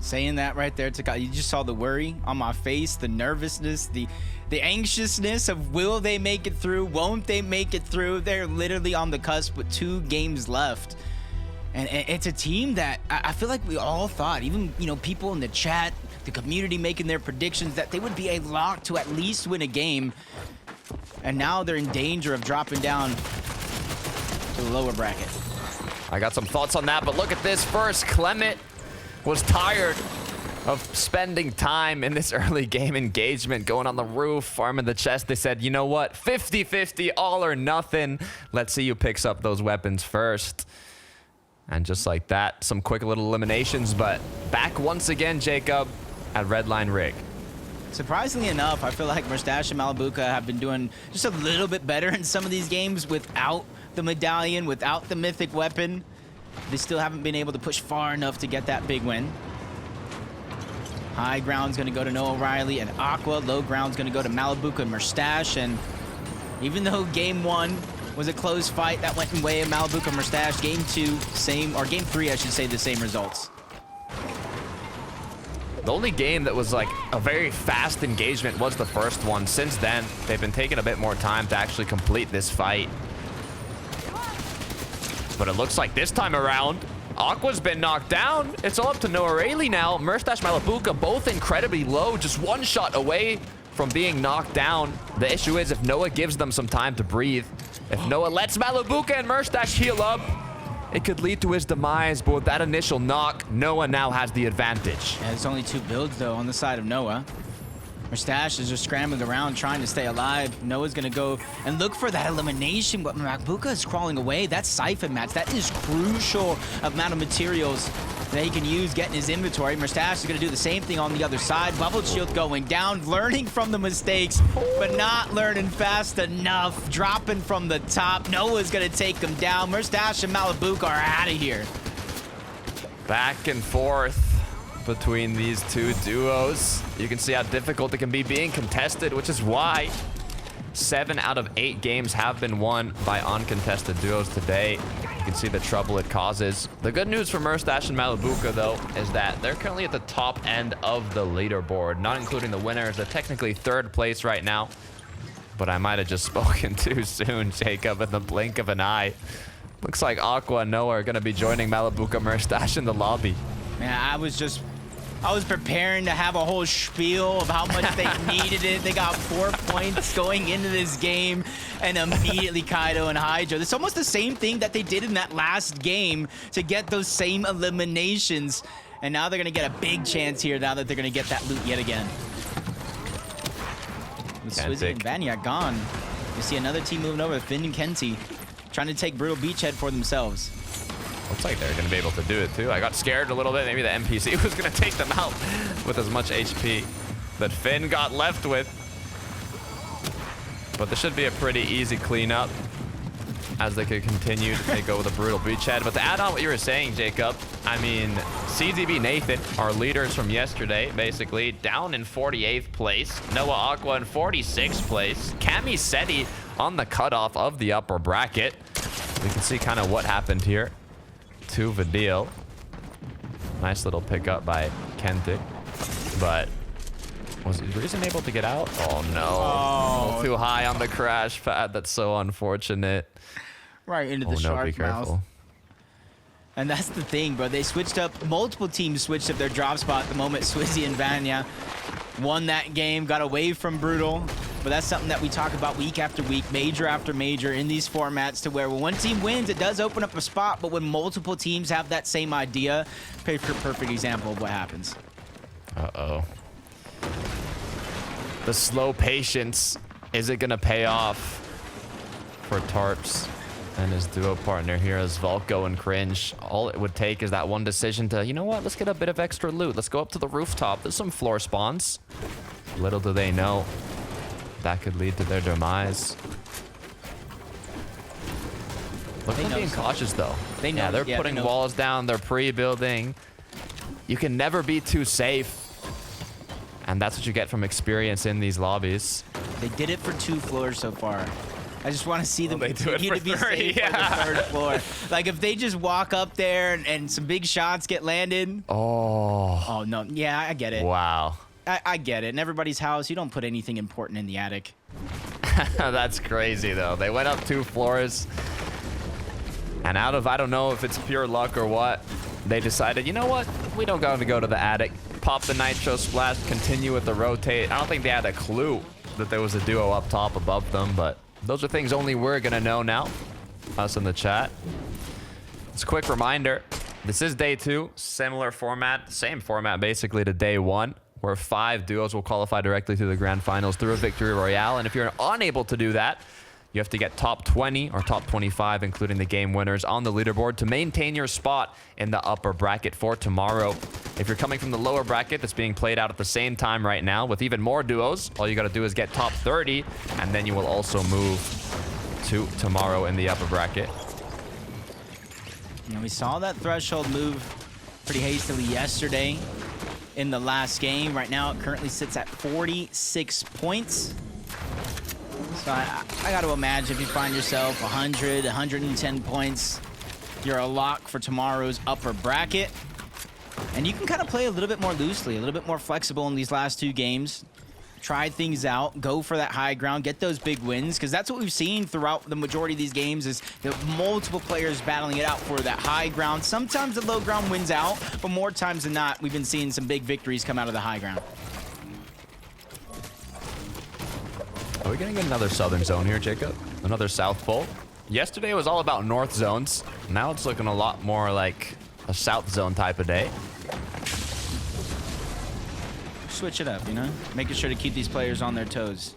Saying that right there, you just saw the worry on my face, the nervousness, the anxiousness of will they make it through, won't they make it through. They're literally on the cusp with 2 games left. And it's a team that I feel like we all thought, even, you know, people in the chat, the community making their predictions, that they would be a lock to at least win a game. And now they're in danger of dropping down to the lower bracket. I got some thoughts on that, but look at this first. Clement was tired of spending time in this early game engagement, going on the roof, farming the chest. They said, you know what, 50-50, all or nothing. Let's see who picks up those weapons first. And just like that, some quick little eliminations, but back once again, Jacob, at Redline Rig. Surprisingly enough, I feel like Mustache and Malabuka have been doing just a little bit better in some of these games without the medallion, without the mythic weapon. They still haven't been able to push far enough to get that big win. High ground's going to go to Noah Riley and Aqua. Low ground's going to go to Malabuka and Mustache. And even though game 1 was a close fight, that went in way of Malabuka and Mustache, game 2, same, or game 3, I should say, the same results. The only game that was like a very fast engagement was the first one. Since then, they've been taking a bit more time to actually complete this fight. But it looks like this time around, Aqua's been knocked down. It's all up to Noah Rayleigh now. Mustache, Malabuka, both incredibly low, just 1 shot away from being knocked down. The issue is if Noah gives them some time to breathe, if Noah lets Malabuka and Mustache heal up, it could lead to his demise. But with that initial knock, Noah now has the advantage. Yeah, there's only 2 builds, though, on the side of Noah. Mustache is just scrambling around trying to stay alive. Noah's going to go and look for that elimination, but Malabuka is crawling away. That siphon match, that is crucial amount of materials that he can use, get in his inventory. Mustache is going to do the same thing on the other side. Bubble shield going down, learning from the mistakes, but not learning fast enough. Dropping from the top. Noah's going to take him down. Mustache and Malabuka are out of here. Back and forth between these 2 duos. You can see how difficult it can be being contested, which is why 7 out of 8 games have been won by uncontested duos today. You can see the trouble it causes. The good news for Mustache and Malabuka, though, is that they're currently at the top end of the leaderboard, not including the winners. They're technically 3rd place right now, but I might have just spoken too soon, Jacob, in the blink of an eye. Looks like Aqua and Noah are going to be joining Malabuka Mustache in the lobby. Yeah, I was preparing to have a whole spiel of how much they needed it. They got 4 points going into this game, and immediately Kaido and Hydro. It's almost the same thing that they did in that last game to get those same eliminations. And now they're going to get a big chance here now that they're going to get that loot yet again. With Swizzy and Vanya gone. You see another team moving over, Finn and Kenty, trying to take Brutal Beachhead for themselves. Looks like they're going to be able to do it too. I got scared a little bit. Maybe the NPC was going to take them out with as much HP that Finn got left with. But this should be a pretty easy cleanup as they could continue to take over the Brutal Beachhead. But to add on what you were saying, Jacob, I mean, CZB Nathan, our leaders from yesterday, basically down in 48th place. Noah Aqua in 46th place. Cami Setty on the cutoff of the upper bracket. We can see kind of what happened here to Vidil. Nice little pickup by Kentic, but was Reason able to get out? Oh no. Oh. A little too high on the crash pad. That's so unfortunate. Right into the shark be mouth. careful. And that's the thing, bro. They switched up, multiple teams switched up their drop spot the moment Swizzy and Vanya won that game, got away from Brutal. But that's something that we talk about week after week, major after major in these formats, to where when one team wins, it does open up a spot, but when multiple teams have that same idea, perfect example of what happens. Uh-oh. The slow patience, is it gonna pay off for Tarps and his duo partner here as Volko and Cringe? All it would take is that one decision to, you know what, let's get a bit of extra loot. Let's go up to the rooftop. There's some floor spawns. Little do they know, that could lead to their demise. Look, they're being cautious though. They know. Yeah, they're putting walls down. They're pre-building. You can never be too safe. And that's what you get from experience in these lobbies. They did it for 2 floors so far. I just want to see them They do it continue for to be 30, safe on the third floor. Like, if they just walk up there and some big shots get landed. Oh, no. Yeah, I get it. Wow. I get it. In everybody's house, you don't put anything important in the attic. That's crazy, though. They went up 2 floors. And out of, I don't know if it's pure luck or what, they decided, you know what? We don't got to go to the attic. Pop the nitro splash, continue with the rotate. I don't think they had a clue that there was a duo up top above them, but those are things only we're going to know now. Us in the chat. It's a quick reminder. This is day 2. Similar format. Same format, basically, to day 1. Where 5 duos will qualify directly to the grand finals through a victory royale. And if you're unable to do that, you have to get top 20 or top 25, including the game winners, on the leaderboard to maintain your spot in the upper bracket for tomorrow. If you're coming from the lower bracket that's being played out at the same time right now with even more duos, all you got to do is get top 30, and then you will also move to tomorrow in the upper bracket. You know, we saw that threshold move pretty hastily yesterday in the last game. Right now, it currently sits at 46 points. So I got to imagine if you find yourself 100, 110 points, you're a lock for tomorrow's upper bracket. And you can kind of play a little bit more loosely, a little bit more flexible in these last 2 games. Try things out, go for that high ground, get those big wins, because that's what we've seen throughout the majority of these games is the multiple players battling it out for that high ground. Sometimes the low ground wins out, but more times than not, we've been seeing some big victories come out of the high ground. Are we going to get another southern zone here, Jacob? Another south pole? Yesterday was all about north zones. Now it's looking a lot more like a south zone type of day. Switch it up, you know? Making sure to keep these players on their toes.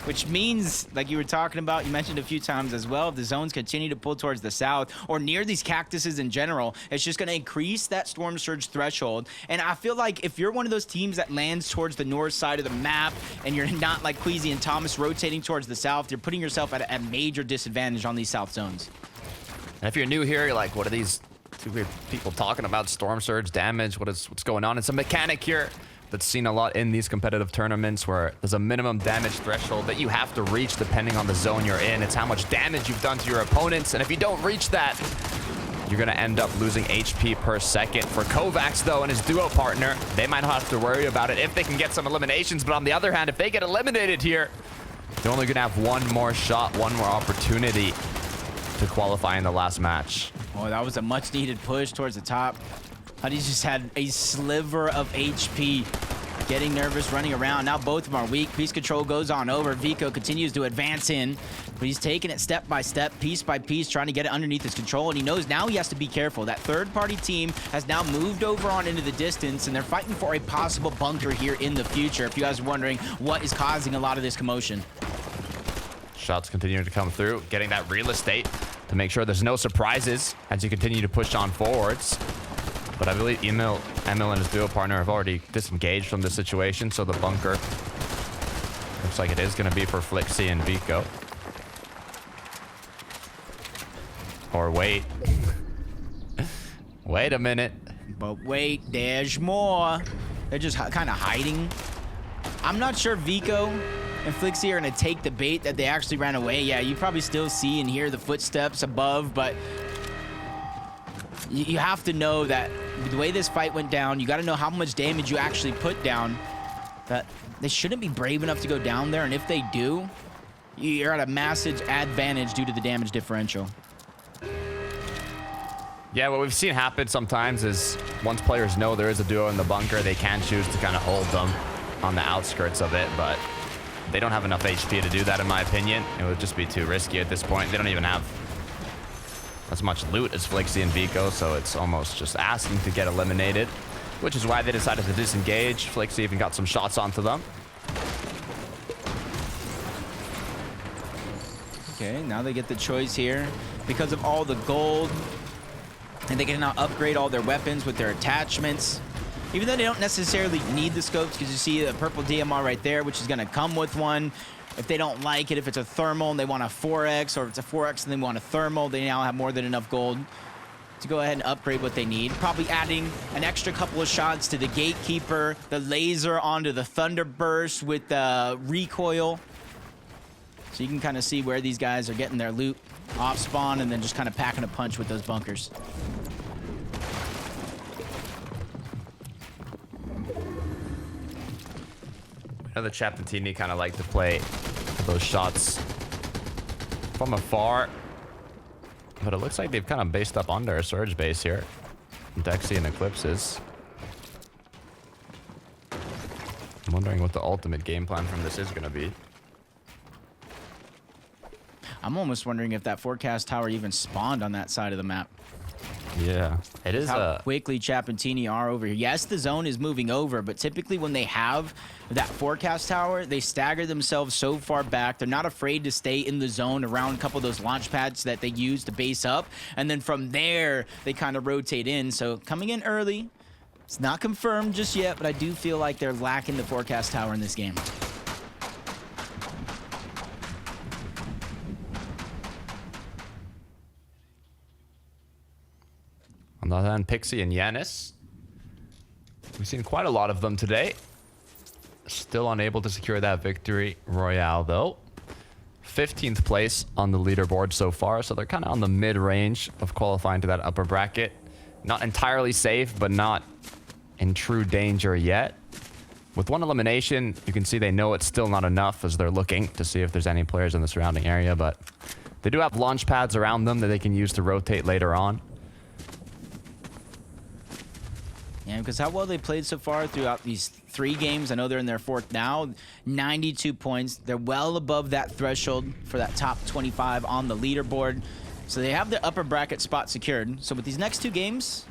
Which means, like you were talking about, you mentioned a few times as well, if the zones continue to pull towards the south or near these cactuses in general, it's just going to increase that storm surge threshold. And I feel like if you're one of those teams that lands towards the north side of the map and you're not like Queasy and Thomas rotating towards the south, you're putting yourself at a major disadvantage on these south zones. And if you're new here, you're like, what are these 2 weird people talking about? Storm surge damage, what's going on? It's a mechanic here that's seen a lot in these competitive tournaments where there's a minimum damage threshold that you have to reach depending on the zone you're in. It's how much damage you've done to your opponents, and if you don't reach that, you're going to end up losing HP per second. For Kovacs, though, and his duo partner, they might not have to worry about it if they can get some eliminations, but on the other hand, if they get eliminated here, they're only going to have 1 more shot, 1 more opportunity to qualify in the last match. Oh, that was a much-needed push towards the top. Huddy just had a sliver of HP. Getting nervous, running around. Now both of them are weak. Piece control goes on over. Vico continues to advance in, but he's taking it step by step, piece by piece, trying to get it underneath his control, and he knows now he has to be careful. That third-party team has now moved over on into the distance, and they're fighting for a possible bunker here in the future, if you guys are wondering what is causing a lot of this commotion. Shots continuing to come through, getting that real estate to make sure there's no surprises as you continue to push on forwards. But I believe Emil and his duo partner have already disengaged from the situation, so the bunker looks like it is going to be for Flixie and Vico. Or wait. Wait a minute. But wait, there's more. They're just kind of hiding. I'm not sure Vico and Flixie are going to take the bait that they actually ran away. Yeah, you probably still see and hear the footsteps above, but you have to know that the way this fight went down, you got to know how much damage you actually put down. That they shouldn't be brave enough to go down there, and if they do, you're at a massive advantage due to the damage differential. Yeah, what we've seen happen sometimes is once players know there is a duo in the bunker, they can choose to kind of hold them on the outskirts of it, but they don't have enough HP to do that, in my opinion. It would just be too risky at this point. They don't even have as much loot as Flixie and Vico, so it's almost just asking to get eliminated, which is why they decided to disengage. Flixie even got some shots onto them. Okay, now they get the choice here. Because of all the gold, and they can now upgrade all their weapons with their attachments. Even though they don't necessarily need the scopes, because you see the purple DMR right there, which is going to come with one. If they don't like it, if it's a thermal and they want a 4X, or if it's a 4X and they want a thermal, they now have more than enough gold to go ahead and upgrade what they need. Probably adding an extra couple of shots to the Gatekeeper, the laser onto the Thunderburst with the recoil. So you can kind of see where these guys are getting their loot off spawn and then just kind of packing a punch with those bunkers. I know the Chapentini kind of like to play those shots from afar, but it looks like they've kind of based up on their surge base here. Dexy and Eclipses. I'm wondering what the ultimate game plan from this is going to be. I'm almost wondering if that forecast tower even spawned on that side of the map. Yeah, it is How quickly Chapentini are over here. Yes, the zone is moving over, but typically when they have that forecast tower, they stagger themselves so far back. They're not afraid to stay in the zone around a couple of those launch pads that they use to base up. And then from there, they kind of rotate in. So coming in early, it's not confirmed just yet, but I do feel like they're lacking the forecast tower in this game. On the other hand, Pixie and Yanis. We've seen quite a lot of them today. Still unable to secure that victory royale, though. 15th place on the leaderboard so far, so they're kind of on the mid-range of qualifying to that upper bracket. Not entirely safe, but not in true danger yet. With one elimination, you can see they know it's still not enough as they're looking to see if there's any players in the surrounding area, but they do have launch pads around them that they can use to rotate later on. Yeah, because how well they played so far throughout these 3 games. I know they're in their 4th now. 92 points. They're well above that threshold for that top 25 on the leaderboard. So they have the upper bracket spot secured. So with these next 2 games,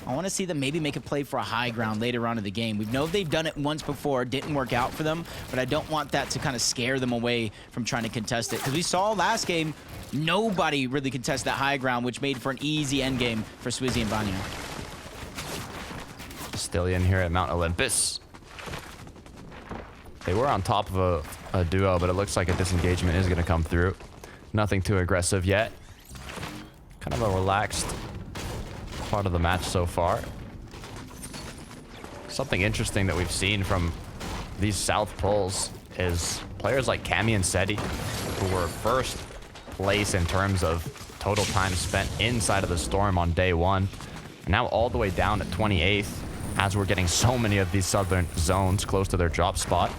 I want to see them maybe make a play for a high ground later on in the game. We know they've done it once before. Didn't work out for them. But I don't want that to kind of scare them away from trying to contest it. Because we saw last game, nobody really contested that high ground, which made for an easy end game for Swizzy and Banya. Stillion here at Mount Olympus. They were on top of a duo, but it looks like a disengagement is going to come through. Nothing too aggressive yet. Kind of a relaxed part of the match so far. Something interesting that we've seen from these South Poles is players like Cammy and Setty, who were first place in terms of total time spent inside of the storm on day 1, are now all the way down at 28th. As we're getting so many of these southern zones close to their drop spot,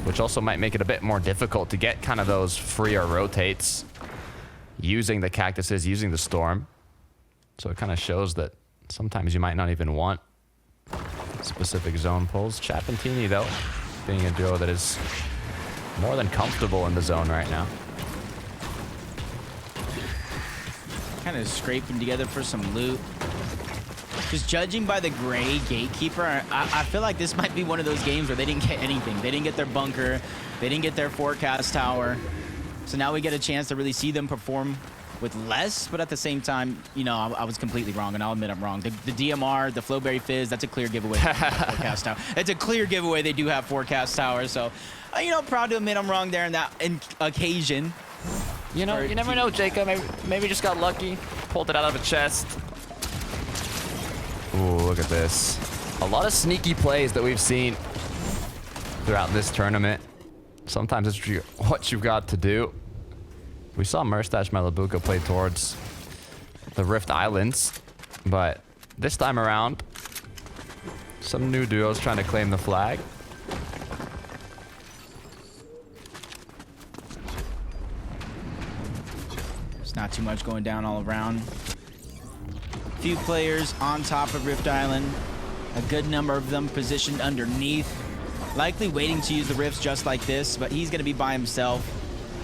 which also might make it a bit more difficult to get kind of those freer rotates using the cactuses, using the storm. So it kind of shows that sometimes you might not even want specific zone pulls. Chapentini, though, being a duo that is more than comfortable in the zone right now. Kind of scraping together for some loot. Just judging by the gray gatekeeper, I feel like this might be one of those games where they didn't get anything. They didn't get their bunker. They didn't get their forecast tower. So now we get a chance to really see them perform with less, but at the same time, you know, I was completely wrong, and I'll admit I'm wrong. The DMR, the Flowberry Fizz, that's a clear giveaway. Forecast tower. It's a clear giveaway. They do have forecast towers, so, you know, proud to admit I'm wrong there in that occasion. You know, you never know, Jacob. Maybe just got lucky. Pulled it out of a chest. Ooh, look at this. A lot of sneaky plays that we've seen throughout this tournament. Sometimes it's what you've got to do. We saw Merstash Malabuka play towards the Rift Islands, but this time around, some new duos trying to claim the flag. There's not too much going down all around. Few players on top of Rift Island, a good number of them positioned underneath, likely waiting to use the rifts just like this, but he's going to be by himself.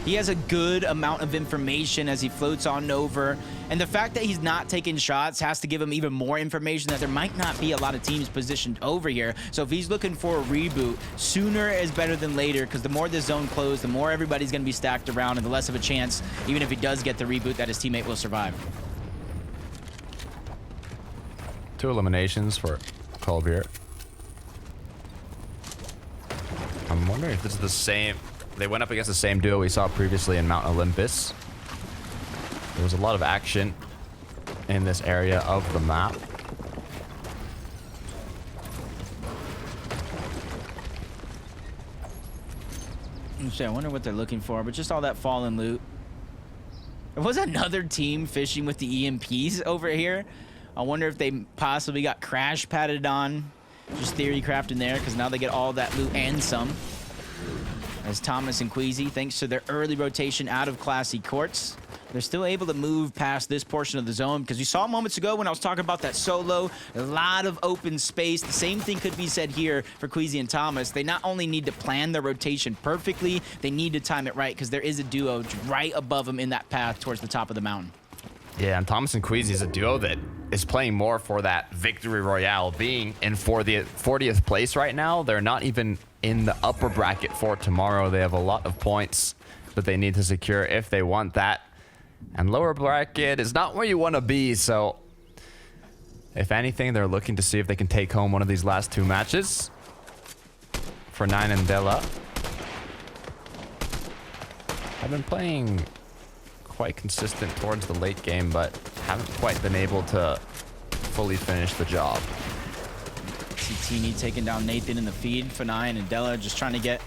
He has a good amount of information as he floats on over, and the fact that he's not taking shots has to give him even more information that there might not be a lot of teams positioned over here. So if he's looking for a reboot, sooner is better than later, because the more this zone closed, the more everybody's going to be stacked around, and the less of a chance, even if he does get the reboot, that his teammate will survive. 2 eliminations for Colbier. I'm wondering if this is the same. They went up against the same duo we saw previously in Mount Olympus. There was a lot of action in this area of the map. I wonder what they're looking for, but just all that fallen loot. There was another team fishing with the EMPs over here. I wonder if they possibly got crash padded on. Just theory crafting there, because now they get all that loot and some. As Thomas and Queasy, thanks to their early rotation out of classy courts, they're still able to move past this portion of the zone, because you saw moments ago when I was talking about that solo, a lot of open space. The same thing could be said here for Queasy and Thomas. They not only need to plan their rotation perfectly, they need to time it right, because there is a duo right above them in that path towards the top of the mountain. Yeah, and Thomas and Queasy is a duo that is playing more for that victory royale, being in for the 40th place right now. They're not even in the upper bracket for tomorrow. They have a lot of points that they need to secure if they want that. And lower bracket is not where you want to be, so if anything, they're looking to see if they can take home one of these last two matches for Nine and Della. I've been playing quite consistent towards the late game, but haven't quite been able to fully finish the job. Tini taking down Nathan in the feed. F9 and Della just trying to get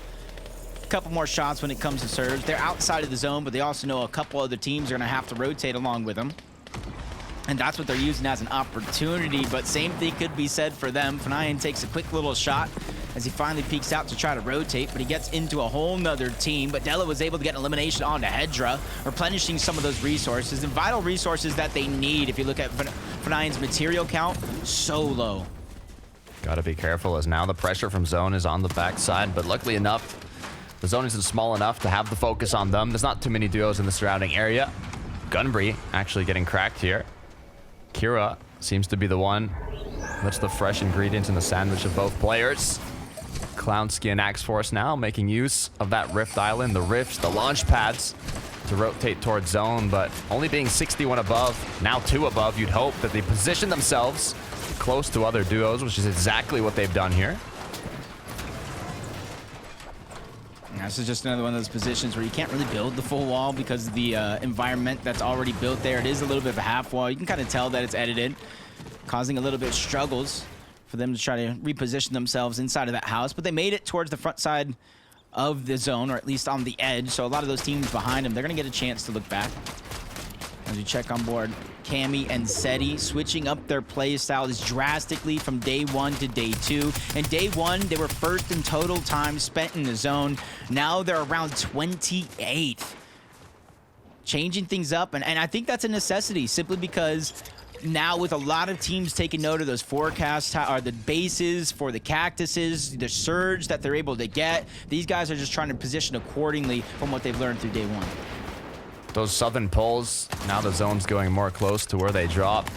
a couple more shots when it comes to surge. They're outside of the zone, but they also know a couple other teams are going to have to rotate along with them. And that's what they're using as an opportunity, but same thing could be said for them. F9 takes a quick little shot as he finally peeks out to try to rotate, but he gets into a whole nother team. But Della was able to get an elimination onto Hedra, replenishing some of those resources, and vital resources that they need. If you look at F9's material count, so low. Gotta be careful, as now the pressure from zone is on the backside, but luckily enough, the zone isn't small enough to have the focus on them. There's not too many duos in the surrounding area. Gunbree actually getting cracked here. Kira seems to be the one that's the fresh ingredients in the sandwich of both players. Clownsky and Axe Force now making use of that Rift Island, the rifts, the launch pads to rotate towards zone, but only being 61 above, now 2 above, you'd hope that they position themselves close to other duos, which is exactly what they've done here. This is just another one of those positions where you can't really build the full wall because of the environment that's already built there. It is a little bit of a half wall. You can kind of tell that it's edited, causing a little bit of struggles for them to try to reposition themselves inside of that house. But they made it towards the front side of the zone, or at least on the edge. So a lot of those teams behind them, they're going to get a chance to look back. As we check on board, Cammy and Setty switching up their play styles drastically from day 1 to day 2. And day 1, they were first in total time spent in the zone. Now they're around 28th. Changing things up, and I think that's a necessity, simply because now with a lot of teams taking note of those forecasts, are the bases for the cactuses, the surge that they're able to get, these guys are just trying to position accordingly from what they've learned through day 1. Those southern pulls, now the zone's going more close to where they drop,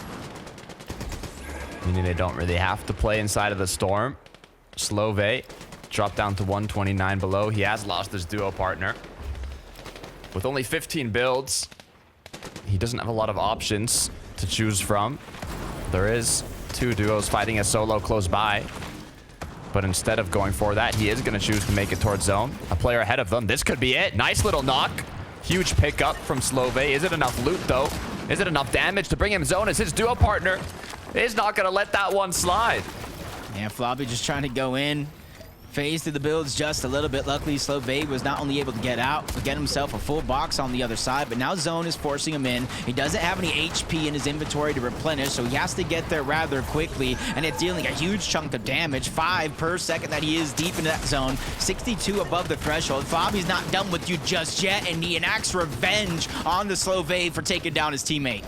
meaning they don't really have to play inside of the storm. Slove dropped down to 129 below. He has lost his duo partner. With only 15 builds, he doesn't have a lot of options to choose from. There is 2 duos fighting a solo close by, but instead of going for that, he is going to choose to make it towards zone. A player ahead of them. This could be it. Nice little knock. Huge pickup from Slove. Is it enough loot, though? Is it enough damage to bring him zone, as his duo partner is not going to let that one slide? Yeah, Floppy just trying to go in, phase through the builds just a little bit. Luckily, Slove was not only able to get out, but get himself a full box on the other side, but now zone is forcing him in. He doesn't have any HP in his inventory to replenish, so he has to get there rather quickly, and it's dealing a huge chunk of damage, 5 per second that he is deep into that zone. 62 above the threshold. Floppy's not done with you just yet, and he enacts revenge on the Slove for taking down his teammate.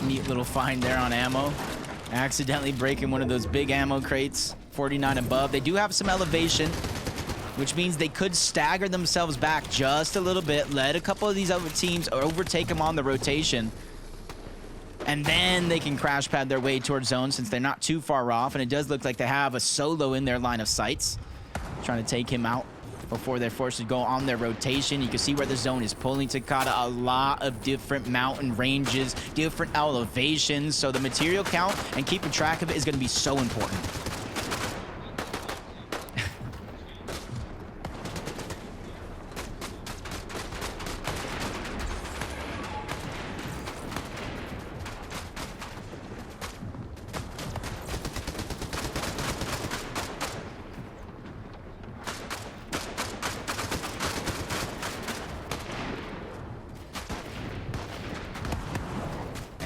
Neat little find there on ammo. Accidentally breaking one of those big ammo crates. 49 above. They do have some elevation, which means they could stagger themselves back just a little bit, let a couple of these other teams overtake them on the rotation, and then they can crash pad their way towards zone since they're not too far off. And it does look like they have a solo in their line of sights, trying to take him out before they're forced to go on their rotation. You can see where the zone is pulling Takata. A lot of different mountain ranges, different elevations. So the material count and keeping track of it is going to be so important.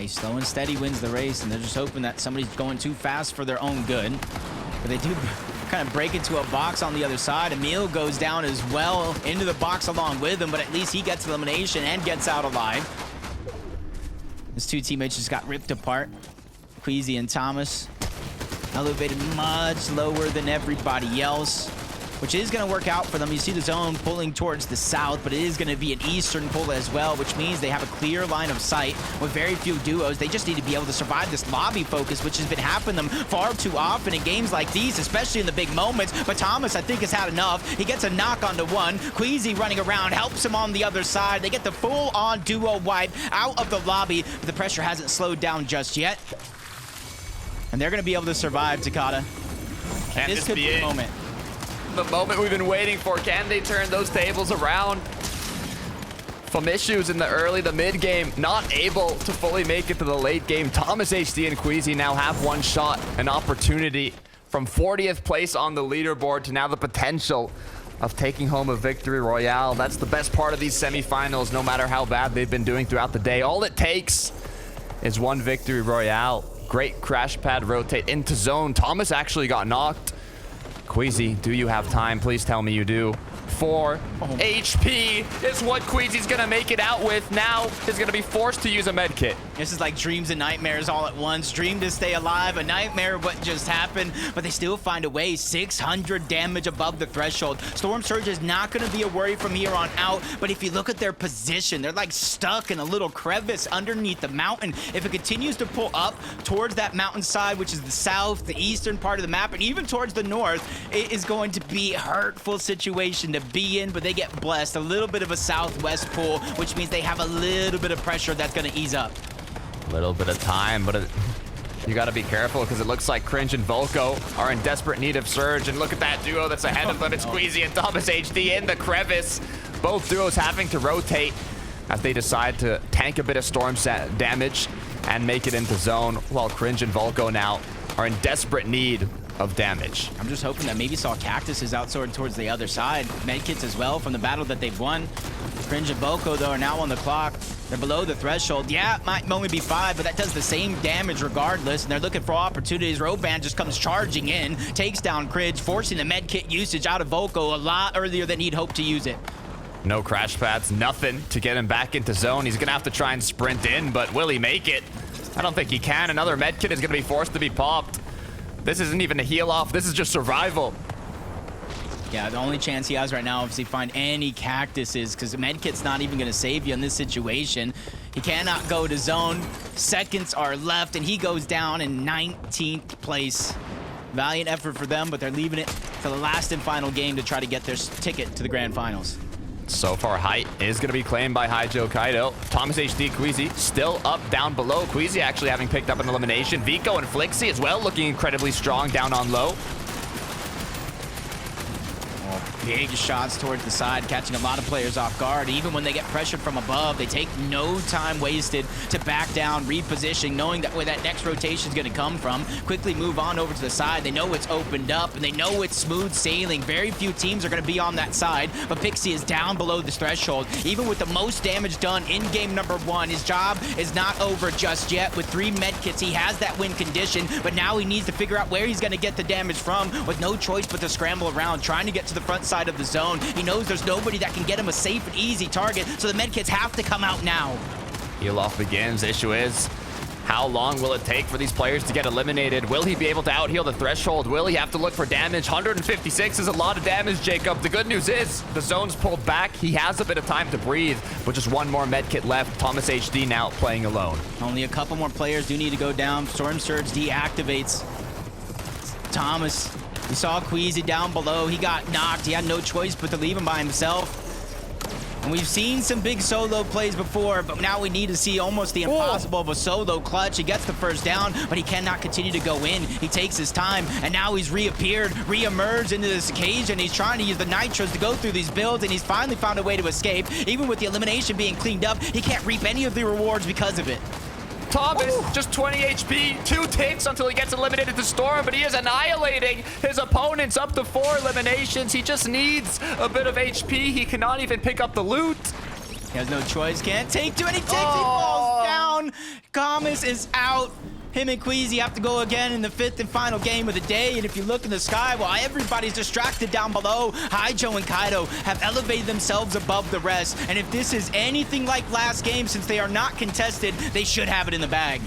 Slow and steady wins the race, and they're just hoping that somebody's going too fast for their own good. But they do kind of break into a box on the other side. Emil goes down as well into the box along with him, but at least he gets elimination and gets out alive. His two teammates just got ripped apart. Queasy and Thomas elevated much lower than everybody else, which is going to work out for them. You see the zone pulling towards the south, but it is going to be an eastern pull as well, which means they have a clear line of sight with very few duos. They just need to be able to survive this lobby focus, which has been happening them far too often in games like these, especially in the big moments. But Thomas, I think, has had enough. He gets a knock onto one. Queasy running around helps him on the other side. They get the full-on duo wipe out of the lobby, but the pressure hasn't slowed down just yet. And they're going to be able to survive, Takata. And this could be the moment. The moment we've been waiting for. Can they turn those tables around? From issues in the mid game, not able to fully make it to the late game. Thomas HD and Queasy now have one shot, an opportunity from 40th place on the leaderboard to now the potential of taking home a victory royale. That's the best part of these semifinals, no matter how bad they've been doing throughout the day. All it takes is one victory royale. Great crash pad rotate into zone. Thomas actually got knocked. Queasy, do you have time? Please tell me you do. 4 HP is what Queasy's gonna make it out with. Now is gonna be forced to use a med kit. This is like dreams and nightmares all at once. Dream to stay alive, a nightmare of what just happened, but they still find a way. 600 damage above the threshold. Storm Surge is not gonna be a worry from here on out, but if you look at their position, they're like stuck in a little crevice underneath the mountain. If it continues to pull up towards that mountainside, which is the south, the eastern part of the map, and even towards the north, it is going to be a hurtful situation to be in, but they get blessed. A little bit of a southwest pull, which means they have a little bit of pressure that's going to ease up. A little bit of time, but you got to be careful because it looks like Cringe and Volko are in desperate need of surge. And look at that duo that's ahead of them. It's Queasy and Thomas HD in the crevice. Both duos having to rotate as they decide to tank a bit of storm damage and make it into zone, while Cringe and Volko now are in desperate need of damage. I'm just hoping that maybe saw Cactuses outsoared towards the other side. Medkits as well from the battle that they've won. Cringe and Volko, though, are now on the clock. They're below the threshold. Yeah, it might only be 5, but that does the same damage regardless, and they're looking for opportunities. Roban just comes charging in, takes down Cringe, forcing the medkit usage out of Volko a lot earlier than he'd hoped to use it. No crash pads, nothing to get him back into zone. He's gonna have to try and sprint in, but will he make it? I don't think he can. Another medkit is gonna be forced to be popped. This isn't even a heal off. This is just survival. Yeah, the only chance he has right now is to find any cactuses, because the medkit's not even going to save you in this situation. He cannot go to zone. Seconds are left, and he goes down in 19th place. Valiant effort for them, but they're leaving it to the last and final game to try to get their ticket to the grand finals. So far, height is going to be claimed by Haijo Kaido. Thomas HD, Queasy still up down below. Queasy actually having picked up an elimination. Vico and Flixie as well looking incredibly strong down on low. Big shots towards the side, catching a lot of players off guard. Even when they get pressured from above, they take no time wasted to back down, reposition, knowing that where that next rotation is going to come from. Quickly move on over to the side. They know it's opened up, and they know it's smooth sailing. Very few teams are going to be on that side, but Pixie is down below this threshold. Even with the most damage done in game number 1, his job is not over just yet. With 3 medkits, he has that win condition, but now he needs to figure out where he's going to get the damage from, with no choice but to scramble around, trying to get to the front side of the zone. He knows there's nobody that can get him a safe and easy target, so the medkits have to come out now. Heal off begins. Issue is, how long will it take for these players to get eliminated? Will he be able to out-heal the threshold? Will he have to look for damage? 156 is a lot of damage, Jacob. The good news is the zone's pulled back. He has a bit of time to breathe, but just one more medkit left. Thomas HD now playing alone. Only a couple more players do need to go down. Storm Surge deactivates. Thomas. We saw Queasy down below. He got knocked. He had no choice but to leave him by himself. And we've seen some big solo plays before, but now we need to see almost the impossible of a solo clutch. He gets the first down, but he cannot continue to go in. He takes his time, and now he's reappeared, re-emerged into this occasion. He's trying to use the nitros to go through these builds, and he's finally found a way to escape. Even with the elimination being cleaned up, he can't reap any of the rewards because of it. Thomas, just 20 HP, 2 ticks until he gets eliminated to Storm, but he is annihilating his opponents up to 4 eliminations. He just needs a bit of HP. He cannot even pick up the loot. He has no choice, can't take too many ticks. He falls down. Thomas is out. Him and Queasy have to go again in the 5th and final game of the day. And if you look in the sky, well, everybody's distracted down below. Haijo and Kaido have elevated themselves above the rest. And if this is anything like last game, since they are not contested, they should have it in the bag.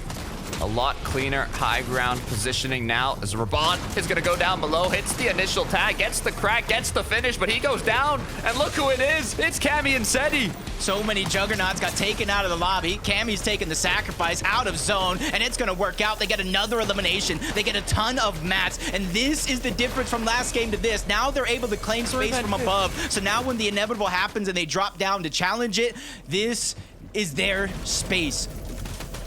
A lot cleaner high ground positioning now as Rabat is going to go down below, hits the initial tag, gets the crack, gets the finish, but he goes down. And look who it is. It's Cammy and Setty. So many juggernauts got taken out of the lobby. Cammy's taking the sacrifice out of zone, and it's going to work out. They get another elimination. They get a ton of mats, and this is the difference from last game to this. Now they're able to claim space from above. So now when the inevitable happens and they drop down to challenge it, this is their space.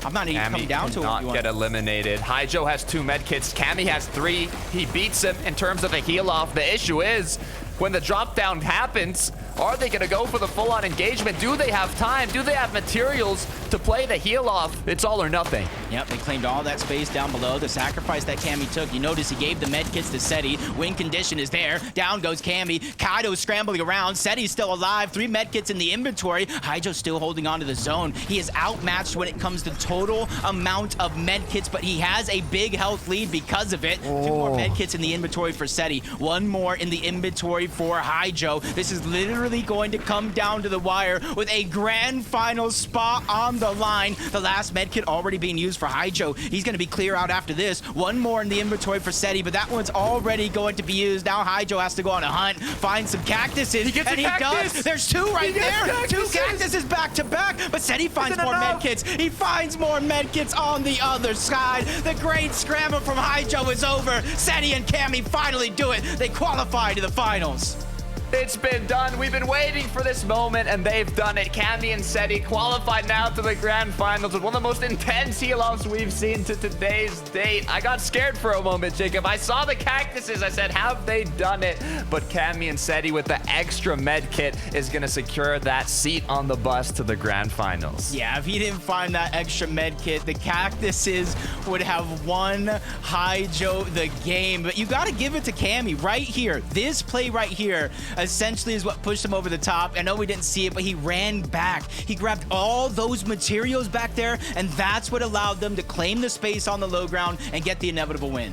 I'm not even coming down to it. Not get eliminated. Haijo has 2 medkits. Cammy has 3. He beats him in terms of a heal off. The issue is when the drop down happens, are they going to go for the full-on engagement? Do they have time? Do they have materials to play the heal off? It's all or nothing. Yep, they claimed all that space down below. The sacrifice that Cammy took, you notice he gave the medkits to Setty. Win condition is there. Down goes Cammy. Kaido's scrambling around. Setty's still alive. 3 medkits in the inventory. Haijo's still holding on to the zone. He is outmatched when it comes to total amount of medkits, but he has a big health lead because of it. 2 more medkits in the inventory for Setty. 1 more in the inventory for Haijo. This is literally going to come down to the wire with a grand final spot on the line. The last medkit already being used for Haijo. He's going to be clear out after this. 1 more in the inventory for Setty, but that one's already going to be used. Now Haijo has to go on a hunt, find some cactuses, he gets and a cactus. does. There's 2 right there. 2 cactuses back to back, but Setty finds more medkits. He finds more medkits on the other side. The great scramble from Haijo is over. Setty and Cammy finally do it. They qualify to the finals. It's been done. We've been waiting for this moment, and they've done it. Cammy and Setty qualified now to the grand finals with one of the most intense heal-offs we've seen to today's date. I got scared for a moment, Jacob. I saw the cactuses. I said, have they done it? But Cammy and Setty with the extra med kit is going to secure that seat on the bus to the grand finals. Yeah, if he didn't find that extra med kit, the cactuses would have won Haijo the game. But you got to give it to Cammy right here. This play right here essentially is what pushed him over the top. I know we didn't see it, but he ran back. He grabbed all those materials back there, and that's what allowed them to claim the space on the low ground and get the inevitable win.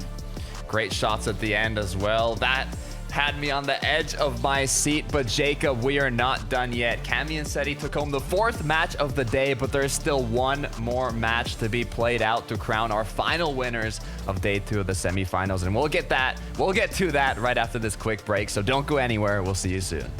Great shots at the end as well. That had me on the edge of my seat, but Jacob, we are not done yet. Cammy and Setty took home the 4th match of the day, but there's still 1 more match to be played out to crown our final winners of day 2 of the semifinals, and we'll get to that right after this quick break, so don't go anywhere. We'll see you soon.